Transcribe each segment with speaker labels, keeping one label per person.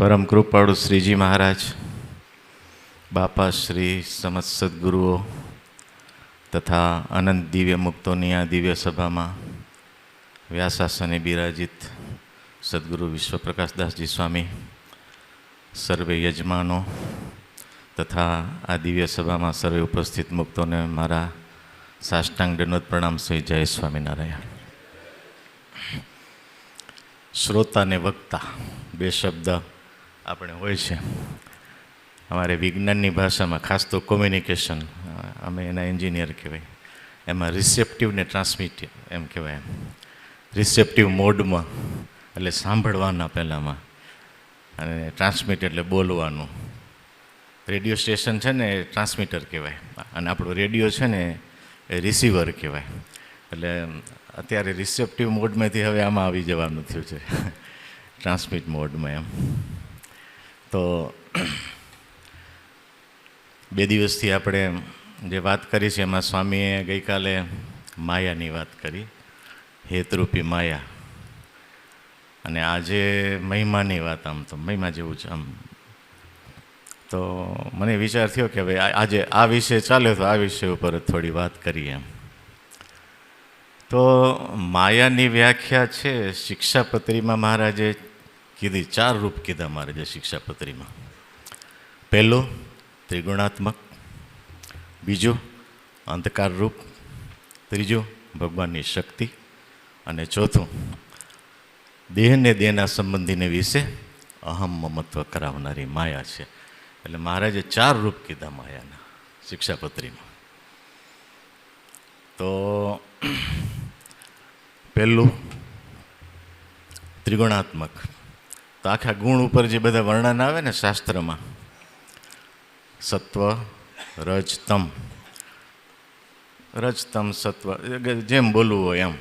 Speaker 1: પરમ કૃપાળુ શ્રીજી મહારાજ, બાપા શ્રી સમસ્ત સદગુરુઓ તથા અનંત દિવ્ય મુક્તોની આ દિવ્ય સભામાં વ્યાસાસને બિરાજિત સદગુરુ વિશ્વપ્રકાશદાસજી સ્વામી, સર્વે યજમાનો તથા આ દિવ્ય સભામાં સર્વે ઉપસ્થિત મુક્તોને મારા સાષ્ટાંગ દંડવત પ્રણામ સહિત જય સ્વામિનારાયણ. શ્રોતા ને વક્તા બે શબ્દ આપણે હોય છે. અમારે વિજ્ઞાનની ભાષામાં ખાસ તો કોમ્યુનિકેશન, અમે એના એન્જિનિયર કહેવાય, એમાં રિસેપ્ટિવ ને ટ્રાન્સમિટિવ એમ કહેવાય. એમ રિસેપ્ટિવ મોડમાં એટલે સાંભળવાના પહેલાંમાં, અને ટ્રાન્સમિટ એટલે બોલવાનું. રેડિયો સ્ટેશન છે ને એ ટ્રાન્સમીટર કહેવાય, અને આપણો રેડિયો છે ને એ રિસીવર કહેવાય. એટલે અત્યારે રિસેપ્ટિવ મોડમાંથી હવે આમાં આવી જવાનું થયું છે, ટ્રાન્સમિટ મોડમાં. એમ તો બે દિવસથી આપણે જે વાત કરી છે એમાં સ્વામીએ ગઈકાલે માયાની વાત કરી, હેતરૂપી માયા, અને આજે મહિમાની વાત. આમ તો મહિમા જેવું છે આમ. તો મને વિચાર થયો કે હવે આજે આ વિષય ચાલે તો આ વિષય ઉપર થોડી વાત કરીએ એમ. તો માયાની વ્યાખ્યા છે શિક્ષાપત્રીમાં મહારાજે કીધી, 4 રૂપ કીધા મહારાજે શિક્ષાપત્રીમાં. પહેલું ત્રિગુણાત્મક, બીજું અંધકાર રૂપ, ત્રીજું ભગવાનની શક્તિ, અને ચોથું દેહને દેહના સંબંધીને વિશે અહમ મમત્વ કરાવનારી માયા છે. એટલે મહારાજે 4 રૂપ કીધા માયાના શિક્ષાપત્રીમાં. તો પહેલું ત્રિગુણાત્મક. તો આખા ગુણ ઉપર જે બધા વર્ણન આવે ને શાસ્ત્રમાં, સત્વ રજ તમ, રજ તમ સત્વ, જેમ બોલવું હોય એમ.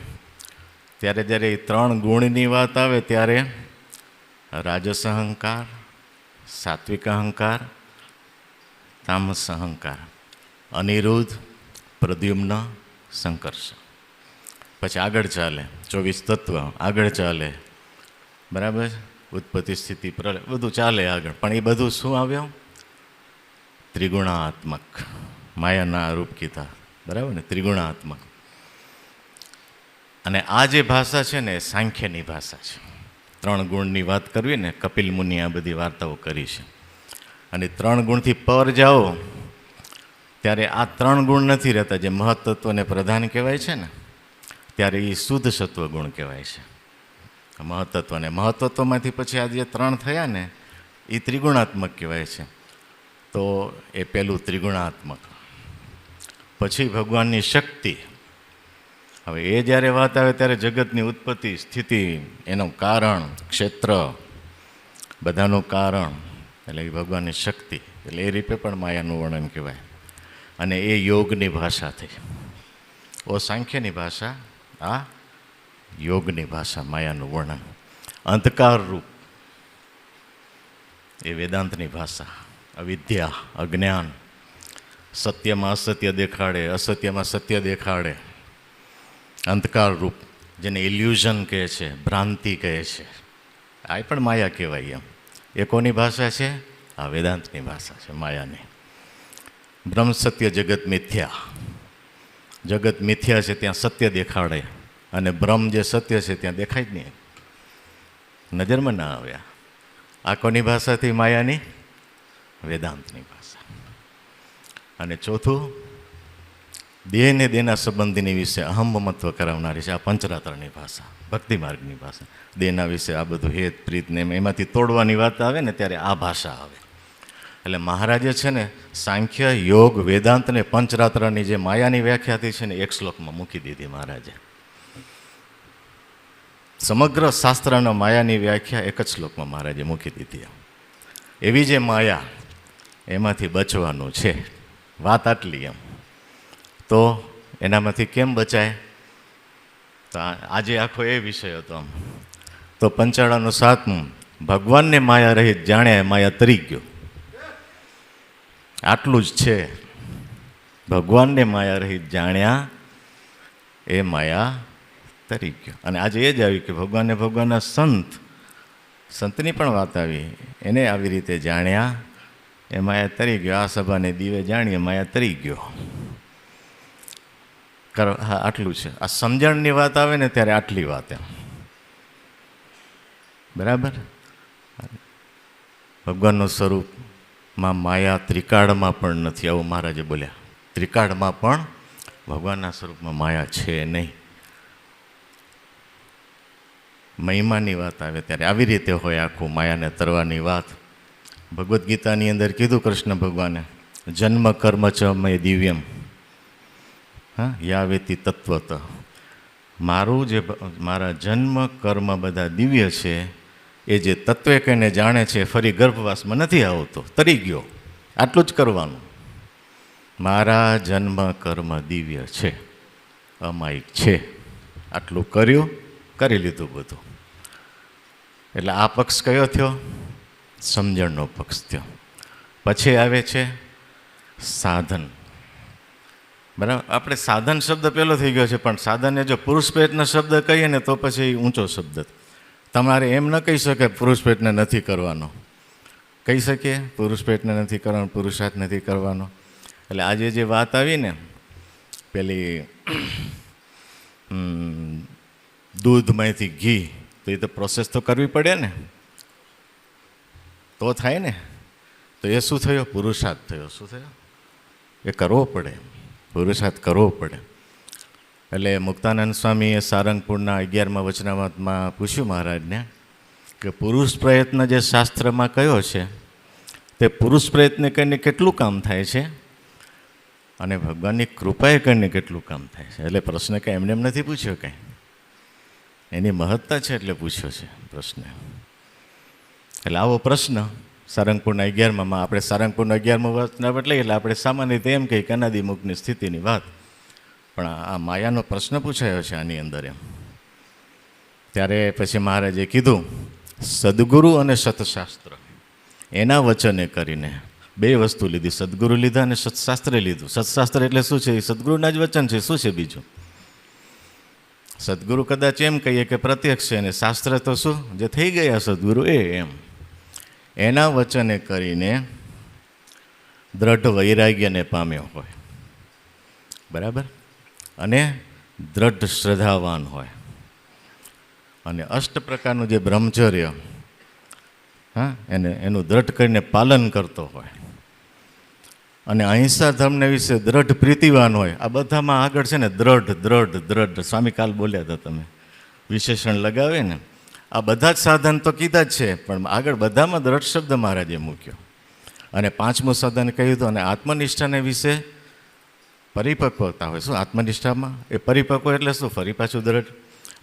Speaker 1: ત્યારે જ્યારે એ 3 ગુણની વાત આવે ત્યારે રાજસ અહંકાર, સાત્વિક અહંકાર, તામસ અહંકાર, અનિરુદ્ધ, પ્રદ્યુમ્ન, સંકર્ષ. પછી આગળ ચાલે 24 તત્વ, આગળ ચાલે, બરાબર, ઉત્પત્તિ સ્થિતિ પ્રલય, બધું ચાલે આગળ. પણ એ બધું શું આવ્યું? ત્રિગુણાત્મક. માયાના રૂપ કીધા, બરાબર ને, ત્રિગુણાત્મક. અને આ જે ભાષા છે ને એ સાંખ્યની ભાષા છે. 3 ગુણની વાત કરવી ને, કપિલ મુનિ આ બધી વાર્તાઓ કરી છે. અને 3 ગુણથી પર જાઓ ત્યારે આ 3 ગુણ નથી રહેતા. જે મહત્તત્વને પ્રધાન કહેવાય છે ને, ત્યારે એ શુદ્ધ સત્વ ગુણ કહેવાય છે. મહત્તત્વને મહત્તત્વમાંથી પછી આ જે 3 થયા ને એ ત્રિગુણાત્મક કહેવાય છે. તો એ પહેલું ત્રિગુણાત્મક. પછી ભગવાનની શક્તિ. હવે એ જ્યારે વાત આવે ત્યારે જગતની ઉત્પત્તિ સ્થિતિ, એનું કારણ, ક્ષેત્ર, બધાનું કારણ, એટલે એ ભગવાનની શક્તિ. એટલે એ રીતે પણ માયાનું વર્ણન કહેવાય. અને એ યોગની ભાષા થઈ. ઓ સાંખ્યની ભાષા, આ યોગની ભાષા, માયાનું વર્ણન. અંધકાર રૂપ એ વેદાંતની ભાષા. અવિદ્યા, અજ્ઞાન, સત્યમાં અસત્ય દેખાડે, અસત્યમાં સત્ય દેખાડે. અંધકાર રૂપ, જેને ઇલ્યુઝન કહે છે, ભ્રાંતિ કહે છે, આ પણ માયા કહેવાય. એમ એ કોની ભાષા છે? આ વેદાંતની ભાષા છે, માયાની. બ્રહ્મ સત્ય જગત મિથ્યા. જગત મિથ્યા છે ત્યાં સત્ય દેખાડે, અને બ્રહ્મ જે સત્ય છે ત્યાં દેખાય જ નહીં, નજરમાં ના આવ્યા. આ કોની ભાષાથી? માયાની, વેદાંતની ભાષા. અને ચોથું દેહને દેહના સંબંધીની વિશે અહમ મમત્વ કરાવનારી છે. આ પંચરાત્રની ભાષા, ભક્તિ માર્ગની ભાષા. દેહના વિશે આ બધું હેત પ્રીત ને એમાંથી તોડવાની વાત આવે ને ત્યારે આ ભાષા આવે. એટલે મહારાજે છે ને સાંખ્ય, યોગ, વેદાંત ને પંચરાત્રની જે માયાની વ્યાખ્યાથી છે ને 1 શ્લોકમાં મૂકી દીધી મહારાજે. સમગ્ર શાસ્ત્રના માયાની વ્યાખ્યા 1 જ શ્લોકમાં મહારાજે મૂકી દીધી. એવી જે માયા, એમાંથી બચવાનું છે. વાત આટલી. એમ તો એનામાંથી કેમ બચાય? તો આજે આખો એ વિષય હતો. આમ તો 55 ભગવાનને માયા રહિત જાણ્યા, માયા તરી ગયો. આટલું જ છે. ભગવાનને માયા રહિત જાણ્યા, એ માયા તરી ગયો. અને આજે એ જ આવ્યું કે ભગવાનના સંત સંતની પણ વાત આવી, એને આવી રીતે જાણ્યા, એ માયા તરી ગયો. આ સભાને દીવે જાણીએ માયા તરી ગયો. હા, આટલું છે. આ સમજણની વાત આવે ને ત્યારે આટલી વાત એમ. બરાબર. ભગવાનનું સ્વરૂપમાં માયા ત્રિકાળમાં પણ નથી, આવું મહારાજે બોલ્યા. ત્રિકાળમાં પણ ભગવાનના સ્વરૂપમાં માયા છે નહીં. મહિમાની વાત આવે ત્યારે આવી રીતે હોય આખું માયાને તરવાની વાત. ભગવદ્ ગીતાની અંદર કીધું કૃષ્ણ ભગવાને, જન્મ કર્મ ચ મય દિવ્યમ, હા, યાવેતી તત્વત. મારું જે મારા જન્મ કર્મ બધા દિવ્ય છે, એ જે તત્વે કહીને જાણે છે ફરી ગર્ભવાસમાં નથી આવતો, તરી ગયો. આટલું જ કરવાનું. મારા જન્મ કર્મ દિવ્ય છે, અમાયિક છે. આટલું કર્યું, કરી લીધું બધું. એટલે આ પક્ષ કયો થયો? સમજણનો પક્ષ થયો. પછી આવે છે સાધન. બરાબર. આપણે સાધન શબ્દ પહેલો થઈ ગયો છે, પણ સાધનને જો પુરુષ પેટનો શબ્દ કહીએ ને તો પછી ઊંચો શબ્દ. તમારે એમ ન કહી શકે પુરુષ પેટને નથી કરવાનો. કહી શકીએ પુરુષ પેટને નથી કરવાનો, પુરુષાર્થ નથી કરવાનો. એટલે આજે જે વાત આવી ને પેલી દૂધમાંથી ઘી, તો એ તો પ્રોસેસ તો કરવી પડે ને, તો થાય ને. તો એ શું થયો? પુરુષાર્થ થયો. શું થયો? એ કરવો પડે, પુરુષાર્થ કરવો પડે. એટલે મુક્તાનંદ સ્વામીએ સારંગપુરના 11મા વચનામૃતમાં પૂછ્યું મહારાજને કે પુરુષ પ્રયત્ન જે શાસ્ત્રમાં કયો છે, તે પુરુષ પ્રયત્ન કરીને કેટલું કામ થાય છે અને ભગવાનની કૃપાએ કરીને કેટલું કામ થાય છે. એટલે પ્રશ્ન કંઈ એમને એમ નથી પૂછ્યો, કાંઈ એની મહત્તા છે એટલે પૂછ્યો છે પ્રશ્ન. એટલે આવો પ્રશ્ન સારંગપુરના 11માં, આપણે સારંગપુરના 11મા વચનામૃત લઈએ એટલે આપણે સામાન્ય રીતે એમ કહીએ કે અનાદિ મુક્તની સ્થિતિની વાત, પણ આ માયાનો પ્રશ્ન પૂછાયો છે આની અંદર એમ. ત્યારે પછી મહારાજે કીધું સદગુરુ અને સતશાસ્ત્ર, એના વચને કરીને બે વસ્તુ લીધી. સદગુરુ લીધા અને સત્શાસ્ત્ર લીધું. સત્શાસ્ત્ર એટલે શું છે? એ સદગુરુના જ વચન છે. શું છે બીજું? સદગુરુ કદાચ એમ કહીએ કે પ્રત્યક્ષ છે, અને શાસ્ત્ર તો શું? જે થઈ ગયા સદગુરુ એ એમ. એના વચને કરીને દ્રઢ વૈરાગ્યને પામ્યો હોય, બરાબર, અને દ્રઢ શ્રદ્ધાવાન હોય, અને અષ્ટ પ્રકારનું જે બ્રહ્મચર્ય, હા, એનું દ્રઢ કરીને પાલન કરતો હોય, અને અહિંસા ધર્મને વિશે દ્રઢ પ્રીતિવાન હોય. આ બધામાં આગળ છે ને દ્રઢ દ્રઢ દ્રઢ, સ્વામી કાલ બોલ્યા હતા, તમે વિશેષણ લગાવે ને, આ બધા જ સાધન તો કીધા જ છે, પણ આગળ બધામાં દ્રઢ શબ્દ મહારાજે મૂક્યો. અને પાંચમું સાધન કહ્યું હતું. અને આત્મનિષ્ઠાને વિશે પરિપક્વતા હોય. શું આત્મનિષ્ઠામાં? એ પરિપક્વ એટલે શું? ફરી પાછું દ્રઢ.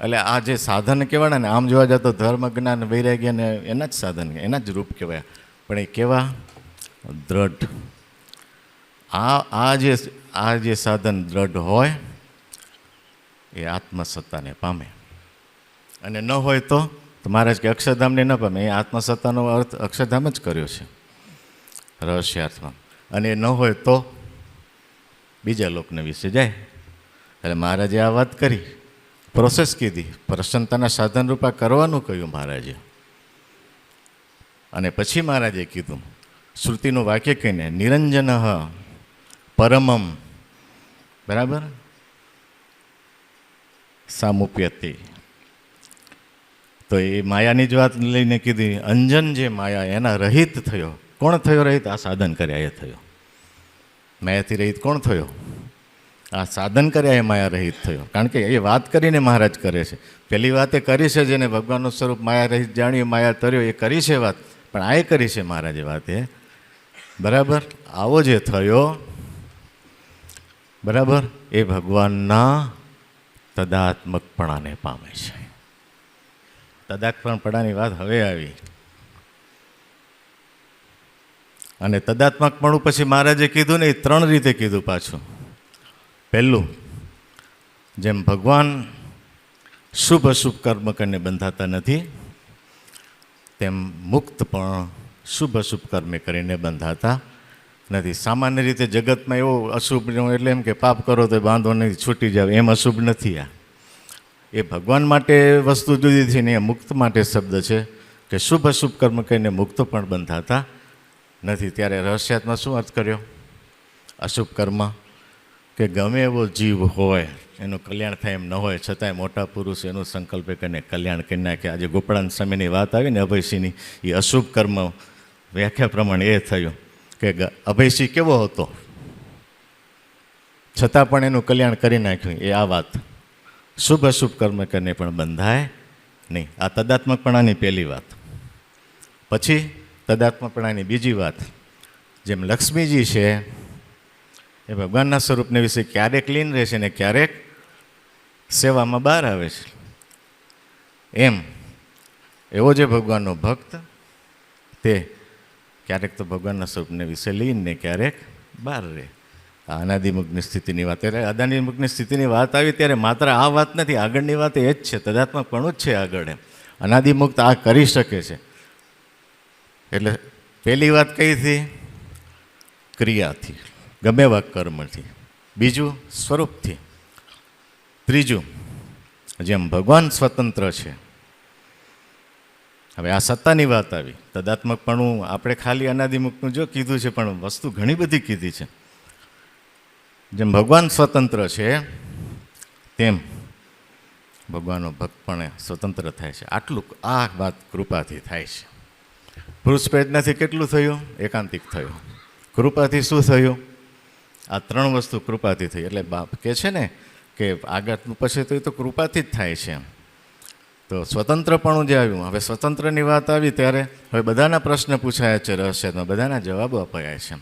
Speaker 1: એટલે આ જે સાધન કહેવાના ને, આમ જોવા જાય તો ધર્મ, જ્ઞાન, વૈરાગ્ય ને એના જ સાધન, એના જ રૂપ કહેવાય, પણ એ કેવા? દ્રઢ. આ જે સાધન દ્રઢ હોય એ આત્મસત્તાને પામે. અને ન હોય તો મહારાજ કે અક્ષરધામને ન પામે. એ આત્મસત્તાનો અર્થ અક્ષરધામ જ કર્યો છે રહસ્યાર્થમાં. અને એ ન હોય તો બીજા લોકને વિશે જાય. એટલે મહારાજે આ વાત કરી, પ્રોસેસ કીધી, પ્રસન્નતાના સાધન રૂપા કરવાનું કહ્યું મહારાજે. અને પછી મહારાજે કીધું શ્રુતિનું વાક્ય કહીને, નિરંજન પરમમ, બરાબર, સામુપ્યતે. તો એ માયાની જ વાત લઈને કીધી. અંજન જે માયા એના રહિત થયો. કોણ થયો રહિત? આ સાધન કર્યા એ થયો. માયાથી રહિત કોણ થયો? આ સાધન કર્યા એ માયા રહિત થયો. કારણ કે એ વાત કરીને મહારાજ કરે છે. પહેલી વાત એ કરી છે, જેને ભગવાનનું સ્વરૂપ માયા રહિત જાણ્યું, માયા તર્યો, એ કરી છે વાત. પણ આ એ કરી છે મહારાજે વાત એ, બરાબર. આવો જે થયો, બરાબર, એ ભગવાનના તદાત્મકપણાને પામે છે. તદાત્મકપણાની વાત હવે આવી. અને તદાત્મકપણું પછી મહારાજે કીધું ને, એ ત્રણ રીતે કીધું પાછું. પહેલું, જેમ ભગવાન શુભ અશુભ કર્મ કરીને બંધાતા નથી, તેમ મુક્ત પણ શુભ અશુભ કર્મે કરીને બંધાતા નથી. સામાન્ય રીતે જગતમાં એવો અશુભ એટલે એમ કે પાપ કરો તો બાંધો નહીં, છૂટી જાવ, એમ અશુભ નથી. આ એ ભગવાન માટે વસ્તુ જુદી છે ને, એ મુક્ત માટે શબ્દ છે. કે શુભ અશુભ કર્મ કહીને મુક્ત પણ બંધાતા નથી. ત્યારે રહસ્યાત્મા શું અર્થ કર્યો? અશુભ કર્મ કે ગમે એવો જીવ હોય એનું કલ્યાણ થાય એમ ન હોય છતાંય મોટા પુરુષ એનું સંકલ્પે કરીને કલ્યાણ કરી નાખે. આજે ગોપાળાન સ્વામીની વાત આવી ને અભયસિંહની, એ અશુભ કર્મ વ્યાખ્યા પ્રમાણે એ થયું કે અભયસિંહ કેવો હતો છતાં પણ એનું કલ્યાણ કરી નાખ્યું. એ આ વાત શુભ અશુભ કર્મ કરીને પણ બંધાય નહીં. આ તદાત્મકપણાની પહેલી વાત. પછી તદાત્મકપણાની બીજી વાત, જેમ લક્ષ્મીજી છે એ ભગવાનના સ્વરૂપને વિશે ક્યારેક લીન રહે છે ને ક્યારેક સેવામાં બહાર આવે છે, એમ એવો જે ભગવાનનો ભક્ત તે ક્યારેક તો ભગવાનના સ્વરૂપને વિશે લીન ને ક્યારેક બહાર રહે. આ અનાદિમુક્તની સ્થિતિની વાત, ત્યારે અનાદિમુક્તની સ્થિતિની વાત આવી ત્યારે માત્ર આ વાત નથી, આગળની વાત એ જ છે, તદાત્મકપણું જ છે આગળ. એમ અનાદિમુક્ત આ કરી શકે છે. એટલે પહેલી વાત કઈ હતી? ક્રિયાથી, ગમે એવા કર્મથી. બીજું સ્વરૂપથી. ત્રીજું, જેમ ભગવાન સ્વતંત્ર છે. હવે આ સત્તાની વાત આવી. તદાત્મકપણું આપણે ખાલી અનાદિમુક્તનું જો કીધું છે, પણ વસ્તુ ઘણી બધી કીધી છે. જેમ ભગવાન સ્વતંત્ર છે તેમ ભગવાનનો ભક્ત પણ સ્વતંત્ર થાય છે. આટલું આ વાત કૃપાથી થાય છે. પુરુષ પ્રેરણાથી કેટલું થયું? એકાંતિક થયું. કૃપાથી શું થયું? આ ત્રણ વસ્તુ કૃપાથી થઈ. એટલે બાપ કહે છે ને કે આગળનું પછી તો એ તો કૃપાથી જ થાય છે. તો સ્વતંત્રપણું જે આવ્યું, હવે સ્વતંત્રની વાત આવી ત્યારે હવે બધાના પ્રશ્ન પૂછાયા છે રહસ્યમાં, બધાના જવાબો અપાયા છે.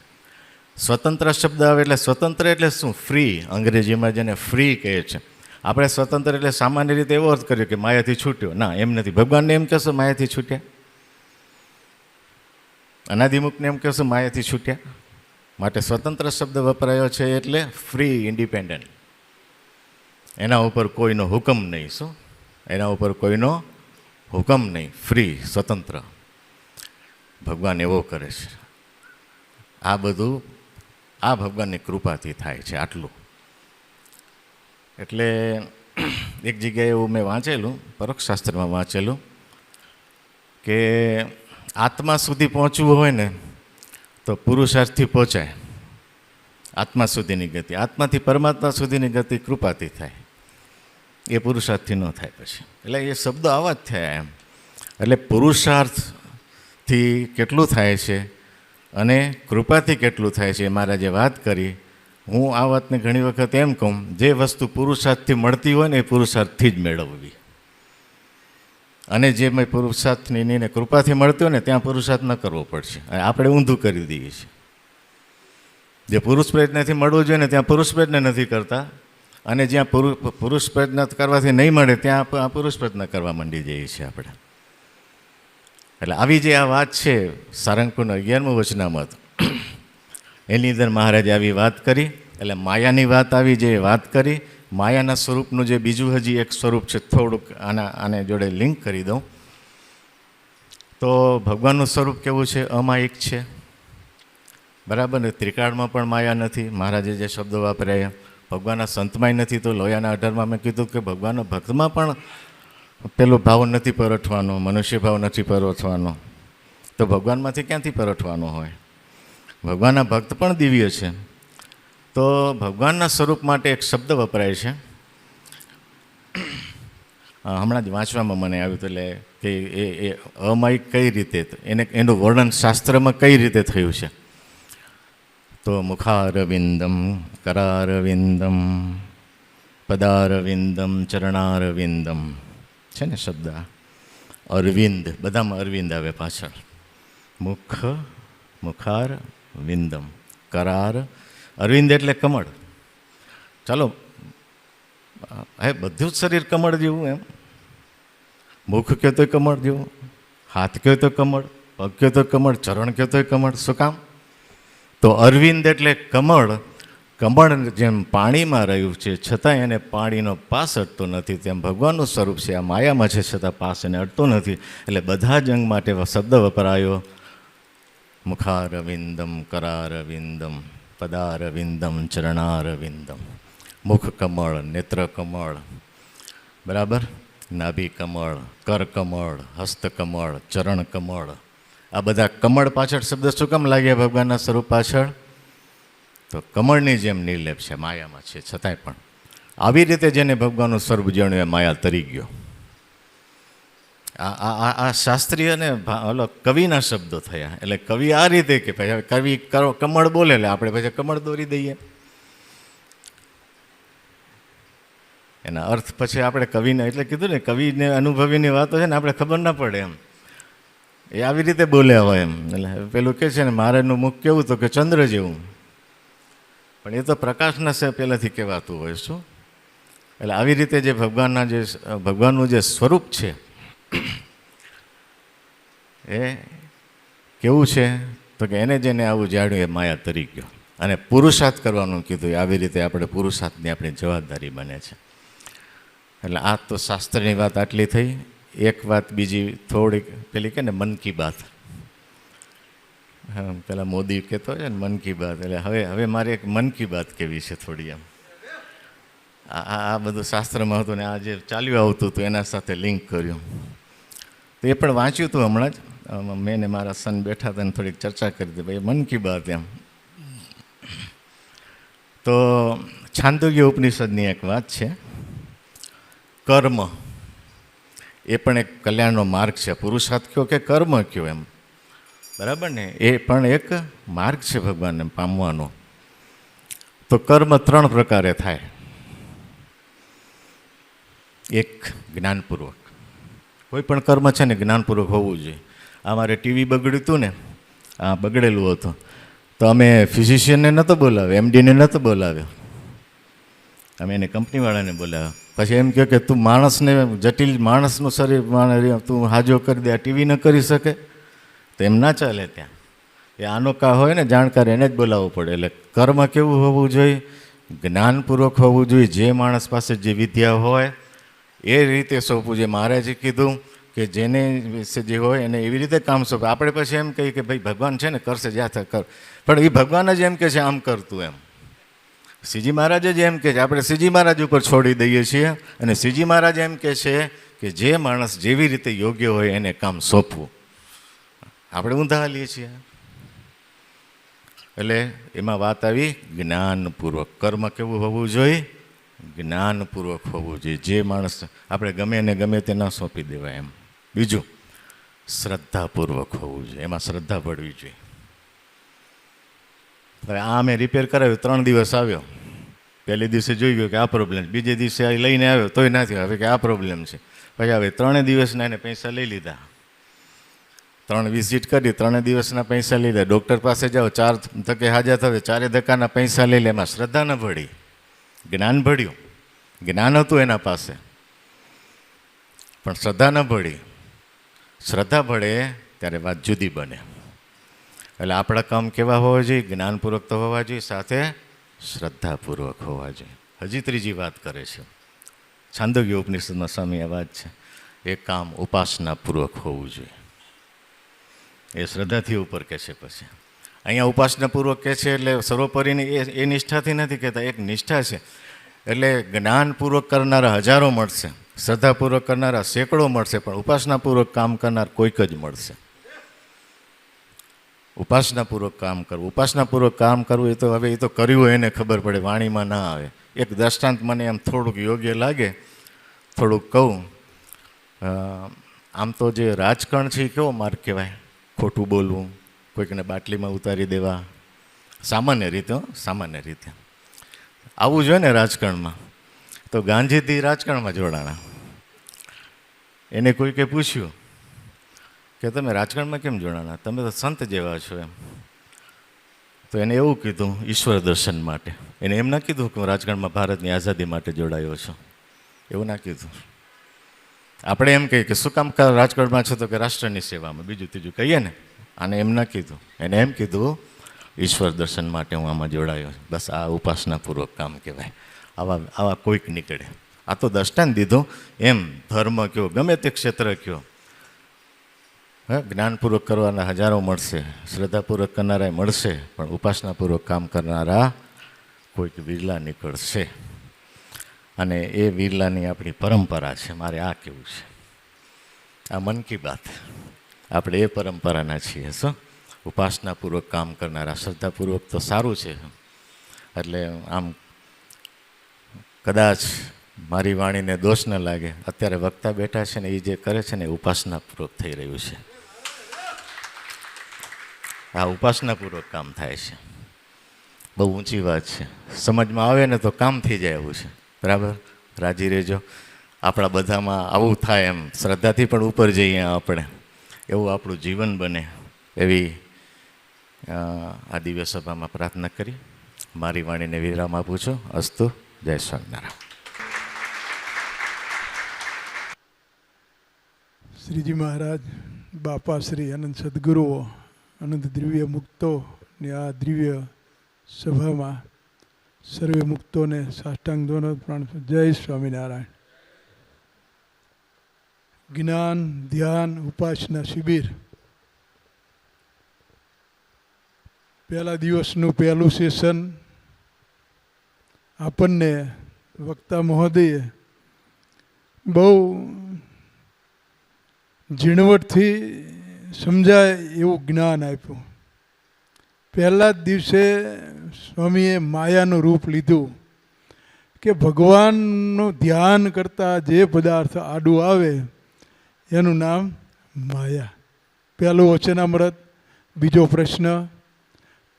Speaker 1: સ્વતંત્ર શબ્દ આવે એટલે સ્વતંત્ર એટલે શું? ફ્રી. અંગ્રેજીમાં જેને ફ્રી કહે છે. આપણે સ્વતંત્ર એટલે સામાન્ય રીતે એવો અર્થ કર્યો કે માયાથી છૂટ્યો. ના, એમ નથી. ભગવાનને એમ કહેશો માયાથી છૂટ્યા? અનાદિમુક્તને એમ કહેશો માયાથી છૂટ્યા? માટે સ્વતંત્ર શબ્દ વપરાયો છે એટલે ફ્રી, ઇન્ડિપેન્ડન્ટ. એના ઉપર કોઈનો હુકમ નહીં. શું? એના ઉપર કોઈનો હુકમ નહીં. ફ્રી, સ્વતંત્ર. ભગવાન એવો કરે છે. આ બધું આ ભગવાનની કૃપાથી થાય છે. આટલું. એટલે એક જગ્યાએ એવું મેં વાંચેલું, પરોક્ષશાસ્ત્રમાં વાંચેલું કે આત્મા સુધી પહોંચવું હોય ને તો પુરુષાર્થથી પહોંચાય. આત્મા સુધીની ગતિ, આત્માથી પરમાત્મા સુધીની ગતિ કૃપાથી થાય. એ પુરુષાર્થથી ન થાય પછી. એટલે એ શબ્દો આવા જ થયા એમ. એટલે પુરુષાર્થથી કેટલું થાય છે અને કૃપાથી કેટલું થાય છે એ મહારાજે વાત કરી. હું આ વાતને ઘણી વખત એમ કહું, જે વસ્તુ પુરુષાર્થથી મળતી હોય ને એ પુરુષાર્થથી જ મેળવવી. અને જે મેં પુરુષાર્થની નહીં કૃપાથી મળતી હોય ને ત્યાં પુરુષાર્થ ન કરવો પડશે. આપણે ઊંધું કરી દઈએ છીએ. જે પુરુષ પ્રયત્નથી મળવું જોઈએ ને ત્યાં પુરુષ પ્રયત્ન નથી કરતા, અને જ્યાં પુરુષ પ્રયત્ન કરવાથી નહીં મળે ત્યાં પુરુષ પ્રયત્ન કરવા માંડી જઈએ છીએ આપણે. એટલે આવી જે આ વાત છે સારંગપુરનો 11મું વચનામૃત, એની અંદર મહારાજે આવી વાત કરી. એટલે માયાની વાત આવી, જે વાત કરી માયાના સ્વરૂપનું જે બીજું હજી એક સ્વરૂપ છે, થોડુંક આને જોડે લિંક કરી દઉં તો ભગવાનનું સ્વરૂપ કેવું છે? અમાયિક છે. બરાબર ને? ત્રિકાળમાં પણ માયા નથી. મહારાજે જે શબ્દો વાપર્યા ભગવાનના સંતમાંય નથી. તો લોયાના 18માં મેં કીધું કે ભગવાનના ભક્તમાં પણ પેલો ભાવ નથી પરઠવાનો, મનુષ્ય ભાવ નથી પરઠવાનો. તો ભગવાનમાંથી ક્યાંથી પરઠવાનો હોય? ભગવાનના ભક્ત પણ દિવ્ય છે. તો ભગવાનના સ્વરૂપ માટે એક શબ્દ વપરાય છે, હમણાં જ વાંચવામાં મને આવ્યું હતું. એટલે કે એ અમાયિક કઈ રીતે, એનું વર્ણન શાસ્ત્રમાં કઈ રીતે થયું છે? તો મુખારવિંદમ, કરારવિંદમ, પદારવિંદમ, ચરણારવિંદમ છે ને શબ્દ. અરવિંદ, બધામાં અરવિંદ આવે પાછળ. મુખ, મુખાર, વિંદમ, કરાર. અરવિંદ એટલે કમળ. ચાલો, હે બધું જ શરીર કમળ જેવું એમ. મુખ કહો તોય કમળ જેવું, હાથ કહો તો કમળ, પગ કહો તો કમળ, ચરણ કહો તોય કમળ. શું કામ? તો અરવિંદ એટલે કમળ. કમળ જેમ પાણીમાં રહ્યું છે છતાં એને પાણીનો પાસ અડતો નથી, તેમ ભગવાનનું સ્વરૂપ છે. આ માયામાં છે છતાં પાસ એને અડતો નથી. એટલે બધા જ અંગ માટે શબ્દ વપરાયો. મુખારવિંદમ, કરારવિંદમ, પદારવિંદમ, ચરણારવિંદમ. મુખ કમળ, નેત્ર કમળ. બરાબર? નાભી કમળ, કર કમળ, હસ્ત કમળ, ચરણ કમળ, આ બધા કમળ પાછળ શબ્દ શું કામ લાગ્યા ભગવાનના સ્વરૂપ પાછળ? તો કમળની જેમ નિર્લેપ છે, માયામાં છે, છતાંય પણ આવી રીતે જેને ભગવાનનું સ્વરૂપ જાણ્યું એ માયા તરી ગયો. આ શાસ્ત્રીય ને ઓલો કવિના શબ્દો થયા. એટલે કવિ આ રીતે કે ભાઈ કવિ કમળ બોલે એટલે આપણે પછી કમળ દોરી દઈએ. એના અર્થ પછી આપણે કવિને એટલે કીધું ને કવિને અનુભવીની વાતો છે ને આપણે ખબર ના પડે એમ, એ આવી રીતે બોલ્યા હોય એમ. એટલે પેલું કે છે ને મારેનું મુખ કેવું તો કે ચંદ્ર જેવું, પણ એ તો પ્રકાશના છે પહેલાંથી કહેવાતું હોય શું. એટલે આવી રીતે જે ભગવાનનું જે સ્વરૂપ છે એ કેવું છે તો કે એને જેને આવું જાણ્યું એ માયા તરી ગયો. અને પુરુષાર્થ કરવાનું કીધું, આવી રીતે આપણે પુરુષાર્થની આપણી જવાબદારી બને છે. એટલે આ તો શાસ્ત્રની વાત આટલી થઈ. એક વાત બીજી થોડીક પેલી કે ને મન કી બાત, હા પેલા મોદી કહેતો હોય ને મન કી બાત, એટલે હવે મારે એક મન કી બાત કહેવી છે થોડી એમ. આ બધું શાસ્ત્રમાં હતું ને આ જે ચાલ્યું આવતું હતું એના સાથે લિંક કર્યું. તો એ પણ વાંચ્યું હતું હમણાં જ, મેં ને મારા સન બેઠા હતા ને થોડીક ચર્ચા કરી હતી ભાઈ મન કી બાત એમ. તો છાંદોગ્ય ઉપનિષદની એક વાત છે, કર્મ એ પણ એક કલ્યાણનો માર્ગ છે. પુરુષાર્થ કયો કે કર્મ કયો એમ, બરાબર ને, એ પણ એક માર્ગ છે ભગવાનને પામવાનો. તો કર્મ 3 પ્રકારે થાય. એક જ્ઞાનપૂર્વક, કોઈ પણ કર્મ છે ને જ્ઞાનપૂર્વક હોવું જોઈએ. આ મારે ટીવી બગડ્યું હતું ને, આ બગડેલું હતું તો અમે ફિઝિશિયનને નહોતો બોલાવ્યો, એમડીને નહોતો બોલાવ્યો, અમે એને કંપનીવાળાને બોલાવ્યો. પછી એમ કહ્યું કે તું માણસને જટિલ માણસનું શરીર તું હાજો કરી દે, આ ટીવી ન કરી શકે, તો એમ ના ચાલે. ત્યાં એ આનોકા હોય ને જાણકાર એને જ બોલાવવું પડે. એટલે કર્મ કેવું હોવું જોઈએ? જ્ઞાનપૂર્વક હોવું જોઈએ. જે માણસ પાસે જે વિદ્યા હોય એ રીતે સોંપવું જોઈએ. મહારાજે કીધું કે જેને વિશે જે હોય એને એવી રીતે કામ સોંપે. આપણે પછી એમ કહીએ કે ભાઈ ભગવાન છે ને કરશે, જ્યાં થાય કર, પણ એ ભગવાન જ એમ કહે છે આમ કરતું એમ. શ્રીજી મહારાજ જ એમ કહે છે, આપણે શ્રીજી મહારાજ ઉપર છોડી દઈએ છીએ. અને શ્રીજી મહારાજ એમ કહે છે કે જે માણસ જેવી રીતે યોગ્ય હોય એને કામ સોંપવું. આપણે ઊંધા હાલીએ છીએ. એટલે એમાં વાત આવી જ્ઞાનપૂર્વક. કર્મ કેવું હોવું જોઈએ? જ્ઞાનપૂર્વક હોવું જોઈએ. જે માણસ આપણે ગમે ને ગમે તે ના સોંપી દેવાય એમ. બીજું શ્રદ્ધાપૂર્વક હોવું જોઈએ, એમાં શ્રદ્ધા પડવી જોઈએ. હવે આ મેં રિપેર કરાવ્યું, 3 દિવસ આવ્યો. પહેલે દિવસે જોઈ ગયો કે આ પ્રોબ્લેમ, બીજે દિવસે લઈને આવ્યો તોય નથી, હવે કે આ પ્રોબ્લેમ છે. પછી હવે 3 દિવસના એને પૈસા લઈ લીધા. 3 વિઝિટ કરી, 3 દિવસના પૈસા લઈ લીધા. ડૉક્ટર પાસે જાઓ, 4 ધક્કે હાજર થવે, 4 ધક્કાના પૈસા લઈ લે. એમાં શ્રદ્ધા ન ભળી, જ્ઞાન ભળ્યું. જ્ઞાન હતું એના પાસે પણ શ્રદ્ધા ન ભળી. શ્રદ્ધા ભળે ત્યારે વાત જુદી બને. એટલે આપણા કામ કેવા હોવા જોઈએ? જ્ઞાનપૂર્વક તો હોવા જોઈએ, સાથે શ્રદ્ધાપૂર્વક હોવા જોઈએ. હજી ત્રીજી વાત કરે છે છાંદોગ્ય ઉપનિષદમાં સ્વામી આ વાત છે, એ કામ ઉપાસનાપૂર્વક હોવું જોઈએ. એ શ્રદ્ધાથી ઉપર કહે છે. પછી અહીંયા ઉપાસનાપૂર્વક કહે છે એટલે સર્વોપરીની એ નિષ્ઠાથી નથી કહેતા, એક નિષ્ઠા છે. એટલે જ્ઞાનપૂર્વક કરનારા હજારો મળશે, શ્રદ્ધાપૂર્વક કરનારા સેંકડો મળશે, પણ ઉપાસનાપૂર્વક કામ કરનાર કોઈક જ મળશે. ઉપાસનાપૂર્વક કામ કરવું, ઉપાસનાપૂર્વક કામ કરવું એ તો હવે એ તો કર્યું એને ખબર પડે, વાણીમાં ના આવે. એક દ્રષ્ટાંત મને એમ થોડુંક યોગ્ય લાગે, થોડુંક કહું. આમ તો જે રાજકારણ છે એ કેવો માર્ગ કહેવાય? ખોટું બોલવું, કોઈકને બાટલીમાં ઉતારી દેવા, સામાન્ય રીતે. સામાન્ય રીતે આવું જોઈએ ને રાજકારણમાં. તો ગાંધીજી રાજકારણમાં જોડાણા. એને કોઈકે પૂછ્યું કે તમે રાજકારણમાં કેમ જોડાણા? તમે તો સંત જેવા છો એમ. તો એને એવું કીધું, ઈશ્વર દર્શન માટે. એને એમ ના કીધું કે હું રાજકારણમાં ભારતની આઝાદી માટે જોડાયો છું, એવું ના કીધું. આપણે એમ કહીએ કે શું કામ રાજકારણમાં છો? તો કે રાષ્ટ્રની સેવામાં, બીજું ત્રીજું કહીએ ને. આને એમ ના કીધું, એને એમ કીધું ઈશ્વર દર્શન માટે હું આમાં જોડાયો. બસ આ ઉપાસનાપૂર્વક કામ કહેવાય. આવા કોઈક નીકળે. આ તો દર્શન દીધું. એમ ધર્મ કયો, ગમે તે ક્ષેત્ર કયો, જ્ઞાનપૂર્વક કરવાના હજારો મળશે, શ્રદ્ધાપૂર્વક કરનારા મળશે, પણ ઉપાસનાપૂર્વક કામ કરનારા કોઈક વિરલા નીકળશે. અને એ વિરલાની આપણી પરંપરા છે. મારે આ કહેવું છે, આ મન કી બાત આપણે એ પરંપરાના છીએ. શું ઉપાસનાપૂર્વક કામ કરનારા, શ્રદ્ધાપૂર્વક તો સારું છે. એટલે આમ કદાચ મારી વાણીને દોષ ન લાગે, અત્યારે વક્તા બેઠા છે ને એ જે કરે છે ને એ ઉપાસનાપૂર્વક થઈ રહ્યું છે. આ ઉપાસનાપૂર્વક કામ થાય છે. બહુ ઊંચી વાત છે. સમજમાં આવે ને તો કામ થઈ જાય એવું છે. બરાબર, રાજી રહેજો. આપણા બધામાં આવું થાય, એમ શ્રદ્ધાથી પણ ઉપર જઈએ આપણે, એવું આપણું જીવન બને એવી આ દિવ્ય સભામાં પ્રાર્થના કરી મારી વાણીને વિરામ આપું છું. અસ્તુ. જય સ્વામિનારાયણ.
Speaker 2: શ્રીજી મહારાજ, બાપા શ્રી અનંત સદગુરુઓ, અનંત દિવ્ય મુક્તોની આ દિવ્ય સભામાં સર્વે મુક્તોને સાષ્ટાંગ દોનો પ્રાણ. જય સ્વામિનારાયણ. જ્ઞાન ધ્યાન ઉપાસના શિબિર, પહેલા દિવસનું પહેલું સેશન આપણને વક્તા મહોદયે બહુ ઝીણવટથી સમજાય એવું જ્ઞાન આપ્યું. પહેલા જ દિવસે સ્વામીએ માયાનું રૂપ લીધું કે ભગવાનનું ધ્યાન કરતાં જે પદાર્થ આડું આવે એનું નામ માયા. પહેલું વચનામૃત, બીજો પ્રશ્ન,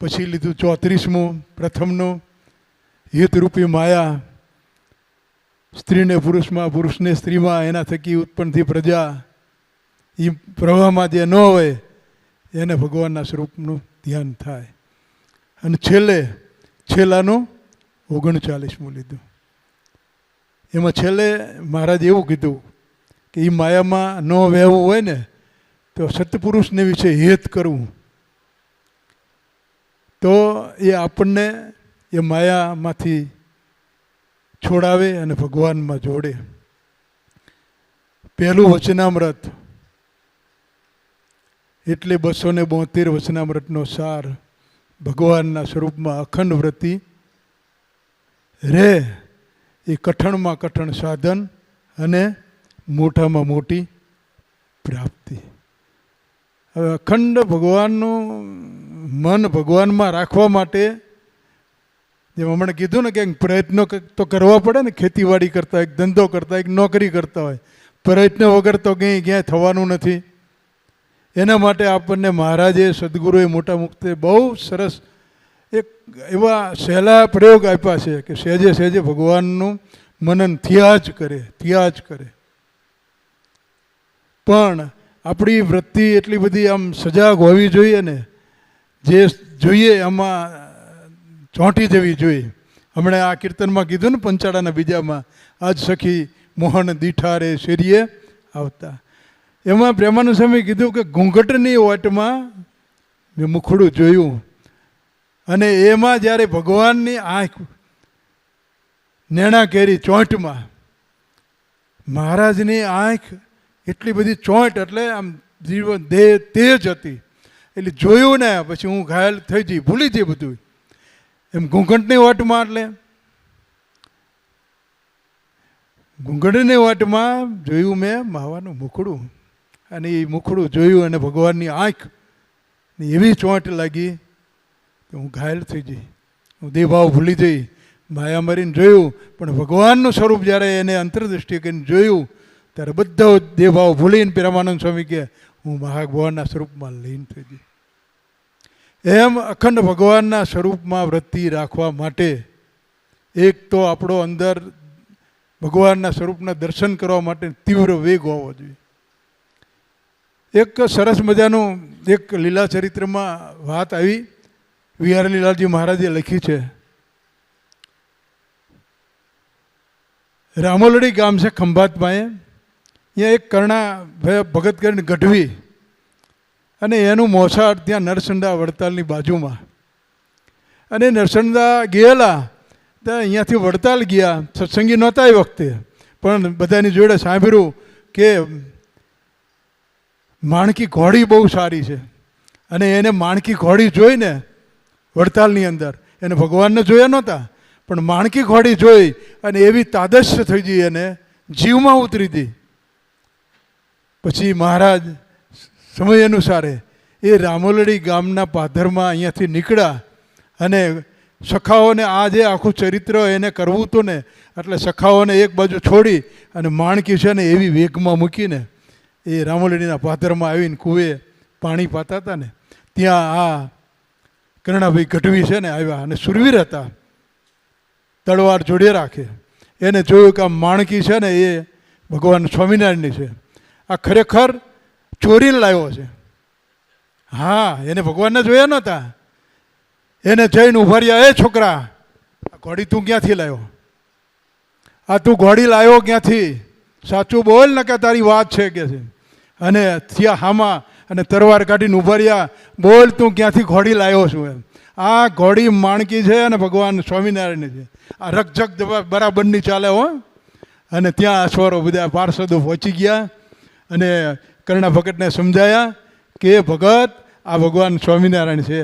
Speaker 2: પછી લીધું 34મું પ્રથમનું હિતરૂપી માયા. સ્ત્રીને પુરુષમાં, પુરુષને સ્ત્રીમાં, એના થકી ઉત્પન્ન થઈ પ્રજા, એ પ્રવાહમાં જે ન હોય એને ભગવાનના સ્વરૂપનું ધ્યાન થાય. અને છેલ્લાનું 39મું લીધું. એમાં છેલ્લે મહારાજ એવું કીધું કે એ માયામાં ન વહેવું હોય ને તો સત્પુરુષને વિશે હેત કરવું, તો એ આપણને એ માયામાંથી છોડાવે અને ભગવાનમાં જોડે. પહેલું વચનામૃત એટલે 272 વચનામૃતનો સાર. ભગવાનના સ્વરૂપમાં અખંડ વ્રતિ રહે એ કઠણમાં કઠણ સાધન અને મોટામાં મોટી પ્રાપ્તિ. હવે અખંડ ભગવાનનું મન ભગવાનમાં રાખવા માટે જેમ હમણાં કીધું ને કે પ્રયત્નો તો કરવા પડે ને. ખેતીવાડી કરતા હોય, ધંધો કરતા હોય, નોકરી કરતા હોય, પ્રયત્ન વગર તો ક્યાંય થવાનું નથી. એના માટે આપણને મહારાજે, સદગુરુએ, મોટા મુક્તે બહુ સરસ એક એવા સહેલા પ્રયોગ આપ્યા છે કે સહેજે સહેજે ભગવાનનું મનન થયા જ કરે. પણ આપણી વૃત્તિ એટલી બધી આમ સજાગ હોવી જોઈએ ને, જે જોઈએ એમાં ચોંટી જવી જોઈએ. હમણાં આ કીર્તનમાં કીધું ને, પંચાળાના બીજામાં, આજ સખી મોહન દીઠારે શેરીએ આવતા. એમાં પ્રેમાનંદ સ્વામી કીધું કે ઘૂંઘટની ઓટમાં મેં મુખડું જોયું, અને એમાં જ્યારે ભગવાનની આંખ નેણા કેરી ચોંટમાં, મહારાજની આંખ એટલી બધી ચોંટ, એટલે આમ જીવન દેહ તેજ હતી. એટલે જોયું ને પછી હું ઘાયલ થઈ જઈ, ભૂલી જઈ બધું. એમ ઘૂંઘટની વાટમાં, એટલે ઘૂંઘટની વાટમાં જોયું મેં માવાનું મુખડું, અને એ મુખડું જોયું અને ભગવાનની આંખ એવી ચોંટ લાગી કે હું ઘાયલ થઈ જઈ, હું દેહભાવ ભૂલી જઈ, માયા મારીને જોયું. પણ ભગવાનનું સ્વરૂપ જ્યારે એને અંતરદૃષ્ટિ કરીને જોયું ત્યારે બધો દેહભાવ ભૂલીને પ્રેમાનંદ સ્વામી કે હું ભગવાનના સ્વરૂપમાં લીન થઈ જઈ. એમ અખંડ ભગવાનના સ્વરૂપમાં વૃત્તિ રાખવા માટે એક તો આપણો અંદર ભગવાનના સ્વરૂપના દર્શન કરવા માટે તીવ્ર વેગ હોવો જોઈએ. એક સરસ મજાનું એક લીલા ચરિત્રમાં વાત આવી, વિહાર લીલાજી મહારાજે લખી છે. રામોલડી ગામ છે ખંભાતમાં, અહીંયા એક કર્ણા ભગત કરીને ગઢવી, અને એનું મોસાળ ત્યાં નરસંડા વડતાલની બાજુમાં. અને નરસંડા ગયેલા તો અહીંયાથી વડતાલ ગયા, સત્સંગી નહોતા એ વખતે, પણ બધાની જોડે સાંભળ્યું કે માણકી ઘોડી બહુ સારી છે. અને એને માણકી ઘોડી જોઈને વડતાલની અંદર એને ભગવાનને જોયા નહોતા, પણ માણકી ઘોડી જોઈ અને એવી તાદસ્ય થઈ ગઈ અને જીવમાં ઉતરી હતી. પછી મહારાજ સમય અનુસારે એ રામોલડી ગામના પાદરમાં અહીંયાથી નીકળ્યા અને સખાઓને આ જે આખું ચરિત્ર એને કરવું હતું ને એટલે સખાઓને એક બાજુ છોડી અને માણકી છે ને એવી વેગમાં મૂકીને એ રામોલડીના પાદરમાં આવીને કૂવે પાણી પાતા હતા ને ત્યાં આ કરણાભાઈ ગઢવી છે ને આવ્યા અને સુરવીર હતા, તલવાર જોડે રાખે. એને જોયું કે આ માણકી છે ને એ ભગવાન સ્વામિનારાયણની છે, આ ખરેખર ચોરીને લાવ્યો છે. હા, એને ભગવાનને જોયા નહોતા. એને જઈને ઉભા રહ્યા, એ છોકરા આ ઘોડી તું ક્યાંથી લાવ્યો? આ તું ઘોડી લાવ્યો ક્યાંથી? સાચું બોલ ને કે તારી વાત છે કે છે. અને થયા હામાં અને તરવાર કાઢીને ઉભા રહ્યા, બોલ તું ક્યાંથી ઘોડી લાવ્યો છું એમ. આ ઘોડી માણકી છે અને ભગવાન સ્વામિનારાયણની છે. આ રકઝક બરાબરની ચાલે હો. અને ત્યાં અશ્વરો બધા પાર્ષદો પહોંચી ગયા અને કરણા ભગતને સમજાયા કે ભગત આ ભગવાન સ્વામિનારાયણ છે.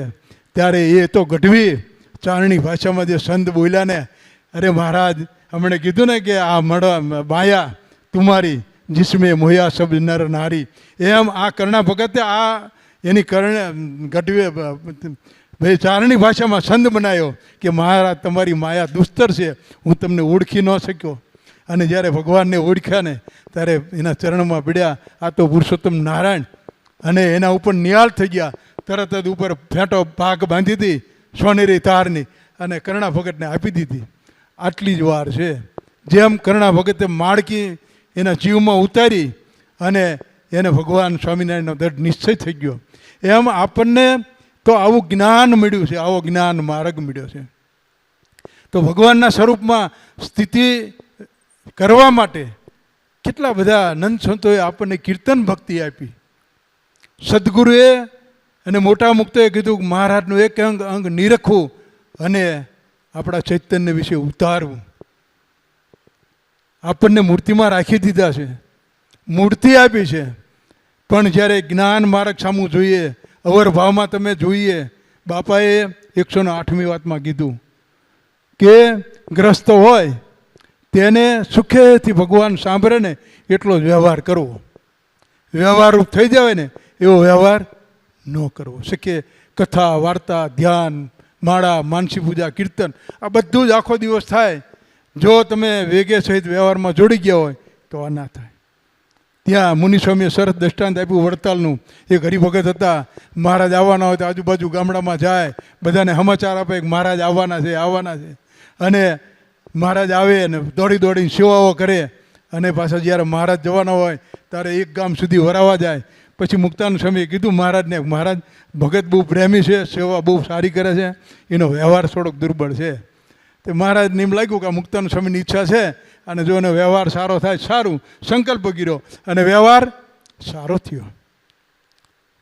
Speaker 2: ત્યારે એ તો ગઢવી ચારણી ભાષામાં જે સંત બોલ્યા ને, અરે મહારાજ હમણે કીધું ને કે આ માયા તુમારી જિસમે મોયા સબ નર નારી, એમ આ કરણા ભગતે આ એની ગઢવી ભાઈ ચારણી ભાષામાં છંદ બનાવ્યો કે મહારાજ તમારી માયા દુસ્તર છે, હું તમને ઓળખી ન શક્યો. અને જ્યારે ભગવાનને ઓળખ્યા ને ત્યારે એના ચરણમાં પીડ્યા, આ તો પુરુષોત્તમ નારાયણ. અને એના ઉપર નિહાલ થઈ ગયા. તરત જ ઉપર ફેંટો ભાગ બાંધી હતી સોનેરી તારની અને કરણા ભગતને આપી દીધી. આટલી જ વાર છે. જેમ કરણા ભગતે માળકી એના જીવમાં ઉતારી અને એને ભગવાન સ્વામિનારાયણનો દૃઢ નિશ્ચય થઈ ગયો, એમ આપણને તો આવું જ્ઞાન મળ્યું છે, આવો જ્ઞાન માર્ગ મળ્યો છે. તો ભગવાનના સ્વરૂપમાં સ્થિતિ કરવા માટે કેટલા બધા નંદ સંતોએ આપણને કીર્તન ભક્તિ આપી. સદગુરુએ અને મોટા મુક્તોએ કીધું કે મહારાજનું એક અંગ નિરખવું અને આપણા ચૈતન્ય વિશે ઉતારવું. આપણને મૂર્તિમાં રાખી દીધા છે, મૂર્તિ આપી છે, પણ જ્યારે જ્ઞાન માર્ગ સામું જોઈએ, અવર ભાવમાં તમે જોઈએ, બાપાએ 108મી વાતમાં કીધું કે ગ્રસ્ત હોય તેને સુખેથી ભગવાન સાંભળે ને એટલો જ વ્યવહાર કરવો. વ્યવહારરૂપ થઈ જાય ને એવો વ્યવહાર ન કરવો. શીખે કથા, વાર્તા, ધ્યાન, માળા, માનસી પૂજા, કીર્તન આ બધું જ આખો દિવસ થાય. જો તમે વેગે સહિત વ્યવહારમાં જોડી ગયા હોય તો આ ના થાય. ત્યાં મુનિસ્વામીએ સરસ દ્રષ્ટાંત આપ્યું વડતાલનું. એક હરિભગત હતા, મહારાજ આવવાના હોય તો આજુબાજુ ગામડામાં જાય, બધાને સમાચાર આપે કે મહારાજ આવવાના છે, આવવાના છે. અને મહારાજ આવે અને દોડી દોડીને સેવાઓ કરે અને પાછા જ્યારે મહારાજ જવાના હોય ત્યારે એક ગામ સુધી વરાવા જાય. પછી મુક્તાનંદ સ્વામીએ કીધું મહારાજને, મહારાજ ભગત બહુ પ્રેમી છે, સેવા બહુ સારી કરે છે, એનો વ્યવહાર થોડોક દુર્બળ છે. તો મહારાજને એમ લાગ્યું કે આ મુક્તાનંદ સ્વામીની ઈચ્છા છે અને જો એનો વ્યવહાર સારો થાય સારું, સંકલ્પ કર્યો અને વ્યવહાર સારો થયો.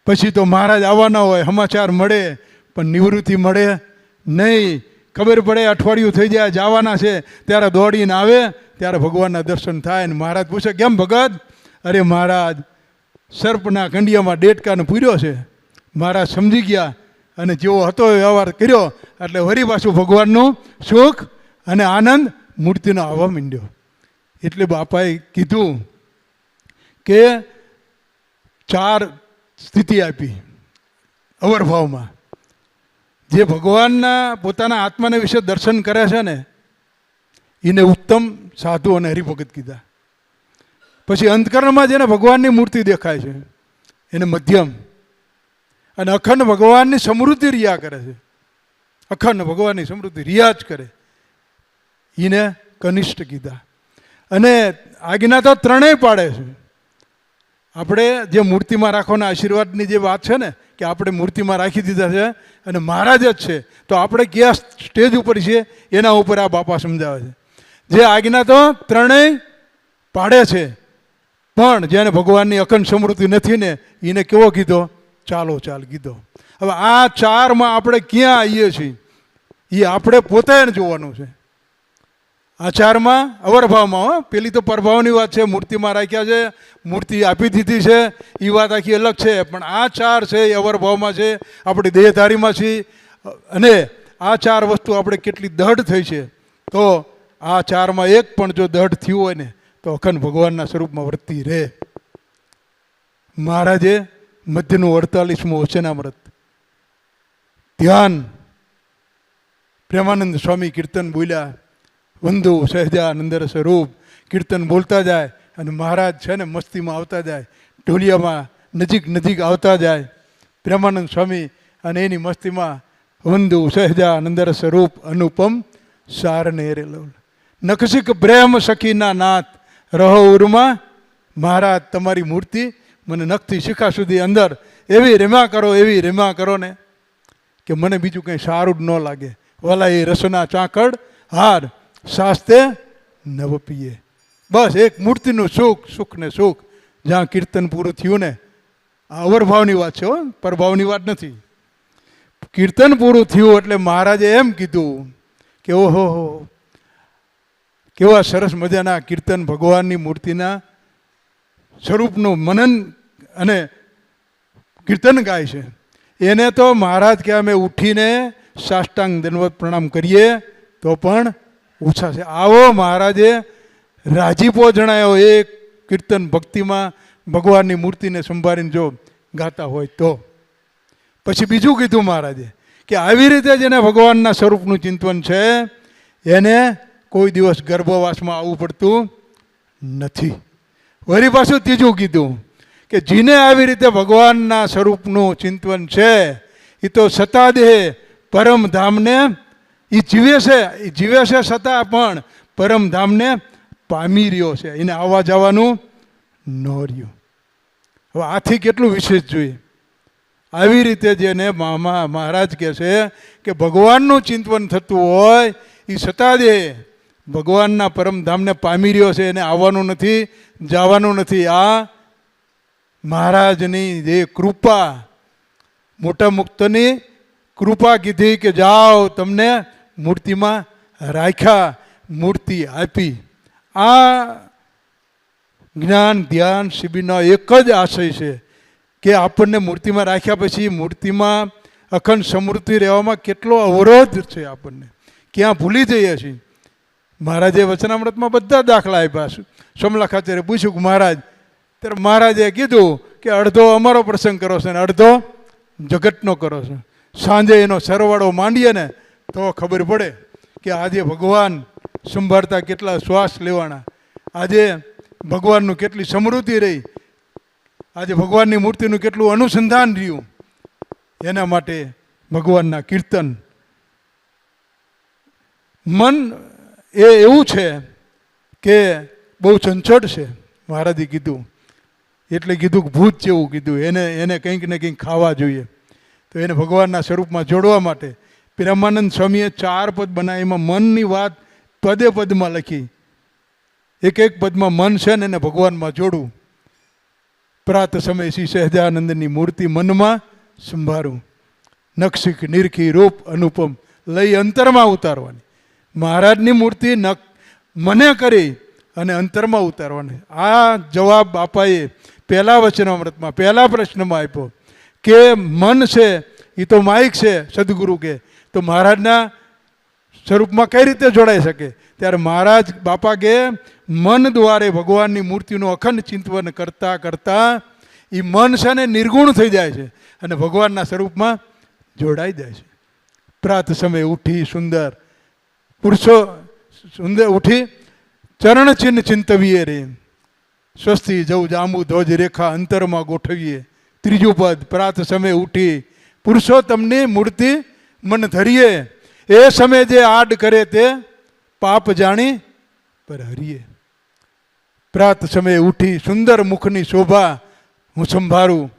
Speaker 2: પછી તો મહારાજ આવવાના હોય, સમાચાર મળે પણ નિવૃત્તિ મળે નહીં. ખબર પડે અઠવાડિયું થઈ જાય જવાના છે ત્યારે દોડીને આવે, ત્યારે ભગવાનના દર્શન થાય. ને મહારાજ પૂછે કેમ ભગત? અરે મહારાજ સર્પના કંડિયામાં ડેટકાને પૂર્યો છે. મહારાજ સમજી ગયા અને જેવો હતો એ વ્યવહાર કર્યો એટલે વળી પાછું ભગવાનનું સુખ અને આનંદ મૂર્તિનો આવવા માંડ્યો. એટલે બાપાએ કીધું કે 4 સ્થિતિ આપી અવરભાવમાં. જે ભગવાનના પોતાના આત્માને વિશે દર્શન કરે છે ને એને ઉત્તમ સાધુ અને હરિભગત કીધા. પછી અંતકરણમાં જેને ભગવાનની મૂર્તિ દેખાય છે એને મધ્યમ, અને અખંડ ભગવાનની સમૃદ્ધિ રિયા કરે છે, અખંડ ભગવાનની સમૃદ્ધિ રિયા જ કરે, એને કનિષ્ઠ કીધા. અને આજ્ઞા તો ત્રણેય પાડે છે. આપણે જે મૂર્તિમાં રાખવાના આશીર્વાદની જે વાત છે ને કે આપણે મૂર્તિમાં રાખી દીધા છે અને મહારાજ જ છે, તો આપણે કયા સ્ટેજ ઉપર છીએ એના ઉપર આ બાપા સમજાવે છે. જે આજ્ઞા તો ત્રણેય પાડે છે, પણ જેને ભગવાનની અખંડ સમૃદ્ધિ નથી ને એને કેવો કીધો? ચાલો ચાલ કીધો. હવે આ 4માં આપણે ક્યાં આવીએ છીએ એ આપણે પોતે જોવાનું છે. આ 4માં અવરભાવમાં, પેલી તો પરભાવની વાત છે, મૂર્તિમાં રાખ્યા છે, મૂર્તિ આપી દીધી છે, એ વાત આખી અલગ છે. પણ આ 4 છે એ અવરભાવમાં છે, આપણી દેહધારીમાં છીએ. અને આ 4 વસ્તુ આપણે કેટલી દઢ થઈ છે તો આ ચારમાં એક પણ જો દઢ થયું હોય ને તો અખંડ ભગવાનના સ્વરૂપમાં વર્તી રહે. મહારાજે મધ્યનું 48મું વચનામૃત ધ્યાન પ્રેમાનંદ સ્વામી કીર્તન બોલ્યા, વંદુ સહજાનંદર સ્વરૂપ કીર્તન બોલતા જાય અને મહારાજ છે ને મસ્તીમાં આવતા જાય, ઢોલિયામાં નજીક નજીક આવતા જાય પ્રેમાનંદ સ્વામી, અને એની મસ્તીમાં વંદુ સહજાનંદર સ્વરૂપ અનુપમ સારને રેલો નખશિક પ્રેમ સખીના નાથ રહો ઉરમાં. મહારાજ તમારી મૂર્તિ મને નખથી શિખા સુધી અંદર એવી રેમા કરો ને કે મને બીજું કંઈ સારું જ ન લાગે. વાલા એ રસના ચાકડ હાર શાસ્તે નવ પીએ. બસ એક મૂર્તિનું સુખ ને સુખ. જ્યાં કીર્તન પૂરું થયું ને, આ અવરભાવની વાત છે, પરભાવની વાત નથી. કીર્તન પૂરું થયું એટલે મહારાજે એમ કીધું કે ઓહો કેવા સરસ મજાના કીર્તન ભગવાનની મૂર્તિના સ્વરૂપનું મનન અને કીર્તન ગાય છે. એને તો મહારાજ કે અમે ઉઠીને સાષ્ટાંગ દંડવત પ્રણામ કરીએ તો પણ ઓછા છે. આવો મહારાજે રાજીપો જણાયો એ કીર્તન ભક્તિમાં ભગવાનની મૂર્તિને સંભાળીને જો ગાતા હોય તો. પછી બીજું કીધું મહારાજે કે આવી રીતે જેને ભગવાનના સ્વરૂપનું ચિંતન છે એને કોઈ દિવસ ગર્ભવાસમાં આવવું પડતું નથી. વળી પાછું ત્રીજું કીધું કે જેને આવી રીતે ભગવાનના સ્વરૂપનું ચિંતન છે એ તો સતાદેહ પરમધામને એ જીવે છે છતાં પણ પરમધામને પામી રહ્યો છે, એને આવવા જવાનું ન રહ્યું. હવે આથી કેટલું વિશેષ જોઈએ. આવી રીતે જેને મહારાજ કહે છે કે ભગવાનનું ચિંતન થતું હોય એ સતાદેહ ભગવાનના પરમધામને પામી રહ્યો છે, એને આવવાનું નથી, જવાનું નથી. આ મહારાજની જે કૃપા, મોટા મુક્તની કૃપા કીધી કે જાઓ તમને મૂર્તિમાં રાખ્યા, મૂર્તિ આપી. આ જ્ઞાન ધ્યાન શિબિરનો એક જ આશય છે કે આપણને મૂર્તિમાં રાખ્યા પછી મૂર્તિમાં અખંડ સમૃદ્ધિ રહેવામાં કેટલો અવરોધ છે, આપણને ક્યાં ભૂલી જઈએ છીએ. મહારાજે વચનામૃતમાં બધા દાખલા આપ્યા. સોમલા ખાચરે પૂછ્યું કે મહારાજ, ત્યારે મહારાજે કીધું કે અડધો અમારો પ્રસંગ કરો છો ને અડધો જગતનો કરો છો. સાંજે એનો સરવાળો માંડીએ ને તો ખબર પડે કે આજે ભગવાન સંભાળતા કેટલા શ્વાસ લેવાના, આજે ભગવાનનું કેટલી સમૃદ્ધિ રહી, આજે ભગવાનની મૂર્તિનું કેટલું અનુસંધાન રહ્યું. એના માટે ભગવાનના કીર્તન. મન એ એવું છે કે બહુ ચંચળ છે. મહારાજે કીધું એટલે કીધું કે ભૂત જેવું કીધું, એને કંઈક ને કંઈક ખાવા જોઈએ. તો એને ભગવાનના સ્વરૂપમાં જોડવા માટે પ્રેમાનંદ સ્વામીએ 4 પદ બનાવી. એમાં મનની વાત પદે પદમાં લખી. એક એક પદમાં મન છે ને એને ભગવાનમાં જોડવું. પ્રાત સમય શ્રી સહજાનંદની મૂર્તિ મનમાં સંભાળવું. નખશિખ નિરખી રૂપ અનુપમ લઈ અંતરમાં ઉતારવાની. મહારાજની મૂર્તિ મને કરી અને અંતરમાં ઉતારવાની. આ જવાબ બાપાએ પહેલા વચનામૃતમાં પહેલા પ્રશ્નમાં આપ્યો કે મન છે એ તો માઇક છે, સદગુરુ કે તો મહારાજના સ્વરૂપમાં કઈ રીતે જોડાઈ શકે? ત્યારે મહારાજ બાપા કે મન દ્વારે ભગવાનની મૂર્તિનું અખંડ ચિંતન કરતા કરતા એ મન છે ને નિર્ગુણ થઈ જાય છે અને ભગવાનના સ્વરૂપમાં જોડાઈ જાય છે. પ્રાત સમય ઉઠી સુંદર પુરુષો સુંદર ઉઠી ચરણ ચિહ્ન ચિંતવીએ રે, સ્વસ્તિ જવું જાંબુ ધ્વજ રેખા અંતરમાં ગોઠવીએ. ત્રીજું પદ પ્રાત સમય ઉઠી પુરુષોત્તમની મૂર્તિ મન ધરીએ, એ સમય જે આડ કરે તે પાપ જાણી પર હરીએ. પ્રાત સમય ઉઠી સુંદર મુખની શોભા હું સંભાળું,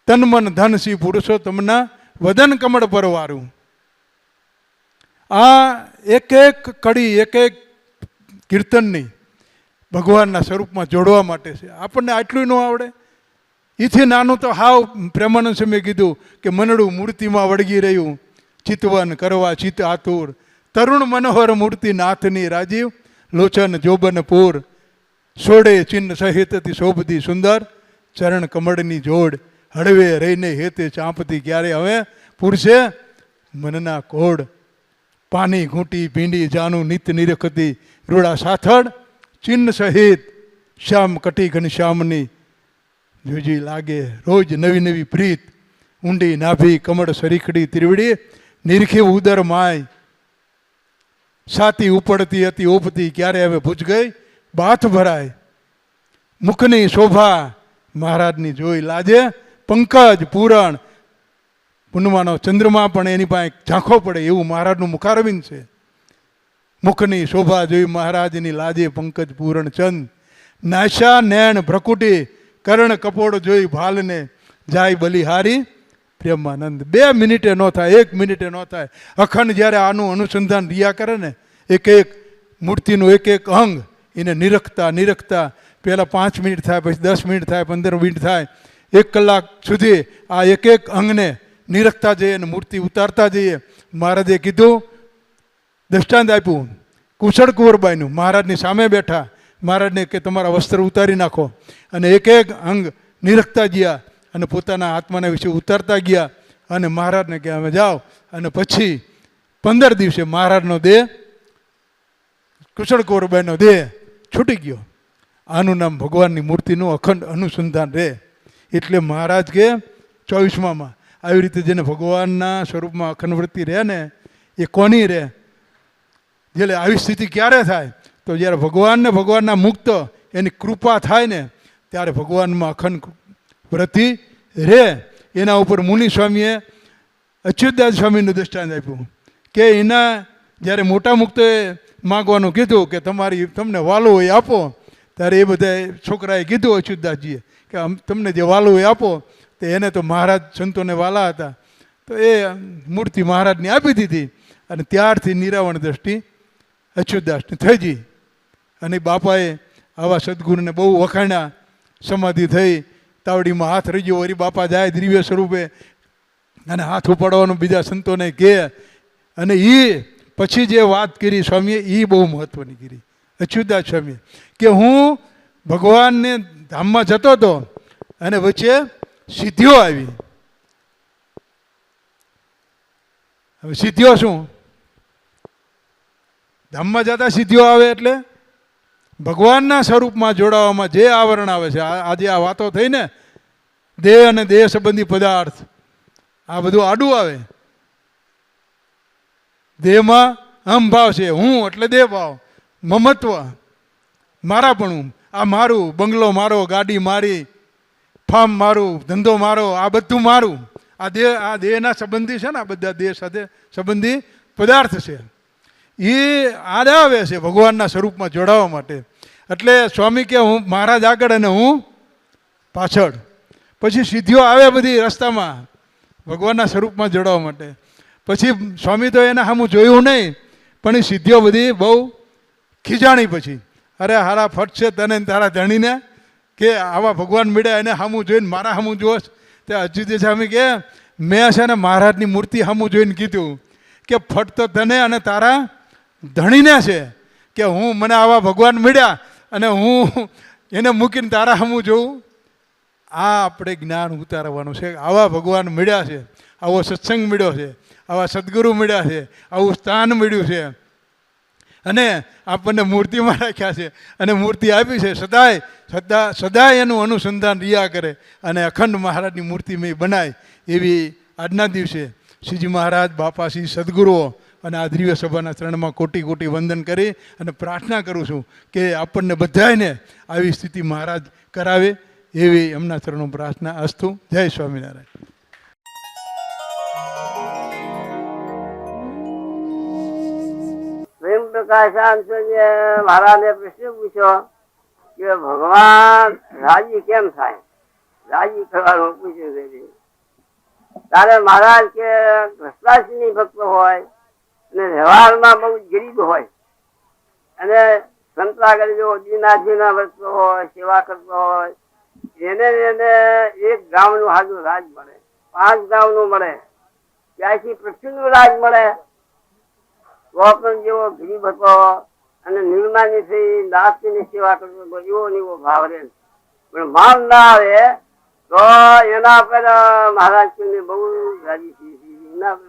Speaker 2: તન મન ધન સી પુરુષોત્તમના વદન કમળ પર વારું. આ એક એક કડી એક એક કીર્તનની ભગવાનના સ્વરૂપમાં જોડવા માટે છે. આપણને આટલું ન આવડે? એથી નાનું તો હાવ પ્રેમાનંદ સ્વામીએ કીધું કે મનડું મૂર્તિમાં વળગી રહ્યું, ચિતવન કરવા ચિત્ત આતુર, તરુણ મનોહર મૂર્તિ નાથની રાજીવ લોચન જોબન પૂર, સોડે ચિહ્ન સહિતથી શોભતી સુંદર ચરણ કમળની જોડ, હળવે રહીને હેતે ચાંપતી ક્યારે હવે પુરશે મનના કોડ. પાની ઘૂંટી ભીંડી જાનું નિત્ય નિરખતી રૂડા સાથળ ચિહ્ન સહિત શ્યામ કટી ઘનશ્યામની જોજી લાગે રોજ નવી નવી પ્રીત ઊંડી નાભી કમળ સરીખડી ત્રિવડી નિરખી ઉદર માય છાતી ઉપડતી હતી ઓપતી ક્યારે હવે ભૂજ ગઈ બાથ ભરાય મુખની શોભા મહારાજની જોઈ લાજે પંકજ પૂરણ પૂનમાનો ચંદ્રમા પણ એની પાસે ઝાંખો પડે એવું મહારાજનું મુખારવિંદ છે. મુખની શોભા જોઈ મહારાજની લાજે પંકજ પૂરણ ચંદ નાશા નૈણ ભ્રકુટી કર્ણ કપોળ જોઈ ભાલને જાય બલિહારી પ્રેમાનંદ. 2 મિનિટે ન થાય, 1 મિનિટે ન થાય. અખંડ જ્યારે આનું અનુસંધાન રહ્યા કરે ને, એક એક મૂર્તિનું એક એક અંગ એને નિરખતા નિરખતા પહેલાં 5 મિનિટ થાય, પછી 10 મિનિટ થાય, 15 મિનિટ થાય, 1 કલાક સુધી આ એક એક અંગને નિરખતા જઈએ અને મૂર્તિ ઉતારતા જઈએ. મહારાજે કીધું, દ્રષ્ટાંત આપ્યું કુશળ કુંવરબાઈનું. મહારાજની સામે બેઠા, મહારાજને કે તમારા વસ્ત્ર ઉતારી નાખો, અને એક એક અંગ નિરખતા ગયા અને પોતાના આત્માના વિશે ઉતારતા ગયા. અને મહારાજને કે અમે જાઓ. અને પછી 15 દિવસે મહારાજનો દેહ, કુશળ કુંવરબાઈનો દેહ છૂટી ગયો. આનું નામ ભગવાનની મૂર્તિનું અખંડ અનુસંધાન રહે. એટલે મહારાજ કે 24માં આવી રીતે જેને ભગવાનના સ્વરૂપમાં અખંડ વૃત્તિ રહે ને, એ કોની રહે? એટલે આવી સ્થિતિ ક્યારે થાય? તો જ્યારે ભગવાનને ભગવાનના મુક્ત એની કૃપા થાય ને, ત્યારે ભગવાનમાં અખંડ વૃત્તિ રહે. એના ઉપર મુનિ સ્વામીએ અચ્યુતદાસ સ્વામીનું દ્રષ્ટાંત આપ્યું કે એના જ્યારે મોટા મુક્તોએ માગવાનું કીધું કે તમને વાલો હોય આપો, ત્યારે એ બધા છોકરાએ કીધું અચ્યુતદાસજીએ કે તમને જે વાલો હોય આપો. તો એને તો મહારાજ સંતોને વાલા હતા, તો એ મૂર્તિ મહારાજને આપી દીધી. અને ત્યારથી નિરાવણ દ્રષ્ટિ અચ્યુતદાસની થઈ ગઈ. અને બાપાએ આવા સદગુરુને બહુ વખાણ્યા. સમાધિ થઈ, તાવડીમાં હાથ રહી ગયો, વળી બાપા જાય દિવ્ય સ્વરૂપે અને હાથ ઉપાડવાનું બીજા સંતોને કહે. અને એ પછી જે વાત કરી સ્વામીએ, એ બહુ મહત્વની કરી અચ્યુતદાસ સ્વામીએ, કે હું ભગવાનને ધામમાં જતો હતો અને વચ્ચે સિદ્ધિઓ આવી. હવે સિદ્ધિઓ શું? ધામમાં જતા સિદ્ધિઓ આવે એટલે ભગવાનના સ્વરૂપમાં જોડાવામાં જે આવરણ આવે છે. આજે આ વાતો થઈ ને, દેહ અને દેહ સંબંધી પદાર્થ, આ બધું આડું આવે. દેહમાં અહંભાવ છે, હું એટલે દેહ ભાવ, મમત્વ, મારાપણું. આ મારું, બંગલો મારો, ગાડી મારી, ફાર્મ મારું, ધંધો મારો, આ બધું મારું. આ દેહના સંબંધી છે ને, આ બધા દેહ સાથે સંબંધી પદાર્થ છે. એ આડે આવે છે ભગવાનના સ્વરૂપમાં જોડાવા માટે. એટલે સ્વામી કે હું મહારાજ આગળ અને હું પાછળ. પછી સિદ્ધિઓ આવે બધી રસ્તામાં ભગવાનના સ્વરૂપમાં જોડાવા માટે. પછી સ્વામી તો એને સામું જોયું નહીં, પણ એ સિદ્ધિઓ બધી બહુ ખીજાણી. પછી અરે હારા ફટ છે તને તારા ધણીને કે આવા ભગવાન મળ્યા, એને સામું જોઈને મારા સામું જોશ. તે અચ્યુત સ્વામી કે મેં છે ને મહારાજની મૂર્તિ સામું જોઈને કીધું કે ફટ તો તને અને તારા ધણીને છે, કે હું મને આવા ભગવાન મળ્યા અને હું એને મૂકીને તારા સામું જોઉં. આ આપણે જ્ઞાન ઉતારવાનું છે. આવા ભગવાન મળ્યા છે, આવો સત્સંગ મળ્યો છે, આવા સદગુરુ મળ્યા છે, આવું સ્થાન મળ્યું છે, અને આપણને મૂર્તિમાં રાખ્યા છે અને મૂર્તિ આપી છે. સદાય એનું અનુસંધાન રહ્યા કરે અને અખંડ મહારાજની મૂર્તિ મેં બનાય. એવી આજના દિવસે શ્રીજી મહારાજ, બાપાશ્રી, સદગુરુઓ અને આ દિવ્ય સભાના ચરણમાં કોટી કોટી વંદન કરી અને પ્રાર્થના કરું છું કે આપણને બધાને આવી સ્થિતિ મહારાજ કરાવે, એવી એમના ચરણો પ્રાર્થના. અસ્તુ. જય સ્વામિનારાયણ.
Speaker 3: પ્રેમ પ્રકાશાંત મહારાજે પ્રશ્ન પૂછ્યો કે ભગવાન રાજી કેમ થાય? રાજી કરવાનું પૂછ્યું છે. તારે મહારાજ કે કૃષ્ણાજીની ભક્ત હોય અને વ્યવહારમાં બહુ ગરીબ હોય અને સંતરાગર જેવો દીનાજીના ભક્ત હોય, સેવા કરતો હોય, એને એક ગામનું હાજુ રાજ મળે, 5 ગામનું મળે, ત્યાંથી પૃથ્વીનું રાજ મળે. ગોપન જેવો ગરીબ હતો અને નિર્માની થઈ દાસની સેવા કરતો એવો ને એવો ભાવ રહે. પણ માન ના આવે તો એના પર મહારાજ બહુ રાજી થઈ, એના પર